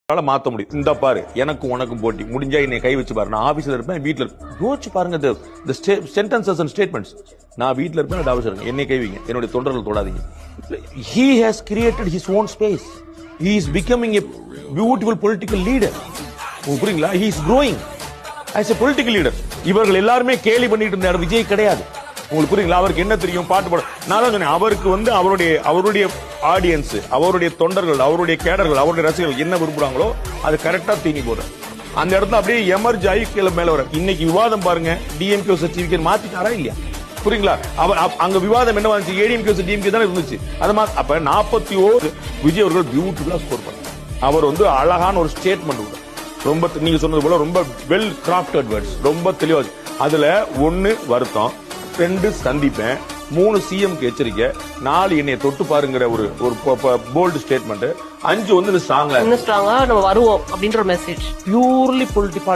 மாத்த முடியும். இந்த பாரு எனக்கும் உனக்கும் போட்டி முடிஞ்சா என்னை கை வச்சு பாரு. நான் ஆபீஸ்ல இருப்பேன், வீட்டுல இருப்பேன். யோசிச்சு பாருங்க சென்டென்சஸ் அண்ட் ஸ்டேட்மெண்ட்ஸ். நான் வீட்டுல இருப்பேன், அது அவசரம். என்னை கைவிங்க, என்னுடைய தொண்டர்கள் தொடாதீங்க. He has created his own space. He is becoming a beautiful political leader. புரியுங்களா? He is growing as a political leader. இவர்கள் எல்லாருமே கேலி பண்ணிட்டு இருந்தார். விஜய் கிடையாது. உங்களுக்கு புரியுங்களா? அவருக்கு என்ன தெரியும்? பாட்டு பாட. நான் தான் சொன்னேன், அவருக்கு அவருடைய ஆடியன்ஸ், அவருடைய தொண்டர்கள், அவருடைய கேடர்கள், அவருடைய ரசிகர்கள் என்ன விரும்புறாங்களோ அது கரெக்டா தீனி போடுறேன். அந்த இடத்துல அப்படியே எமர்ஜ் ஆகி கீழே மேல வர. இன்னைக்கு விவாதம் பாருங்க, டிஎம்கே சர்டிபிகேட் மாத்திட்டாரா இல்லையா? புரியுங்களா? அங்க விவாதம் என்ன வந்துச்சு? ஏடிஎம்கே டிஎம்கே தானே இருந்துச்சு. அது அப்ப 41 விஜய் அவர்கள் பியூட்டிஃபுல்லா ஸ்கோர் பண்ணார். அவர் அழகான ஒரு ஸ்டேட்மெண்ட், ரொம்ப நீங்க சொன்னது போல ரொம்ப வெல் கிராஃப்டட் வேர்ட்ஸ், ரொம்ப தெளிவா. அதுல 1 வருத்தம், 2 சந்திப்பேன், 3 சிஎம்க்கு எச்சரிக்கை, 4 என்னைய தொட்டு பாருங்கிற ஒரு போல்டு ஸ்டேட்மெண்ட், 5 ஸ்ட்ராங்கா நம்ம வருவோம் அப்படின்ற மெசேஜ். Purely political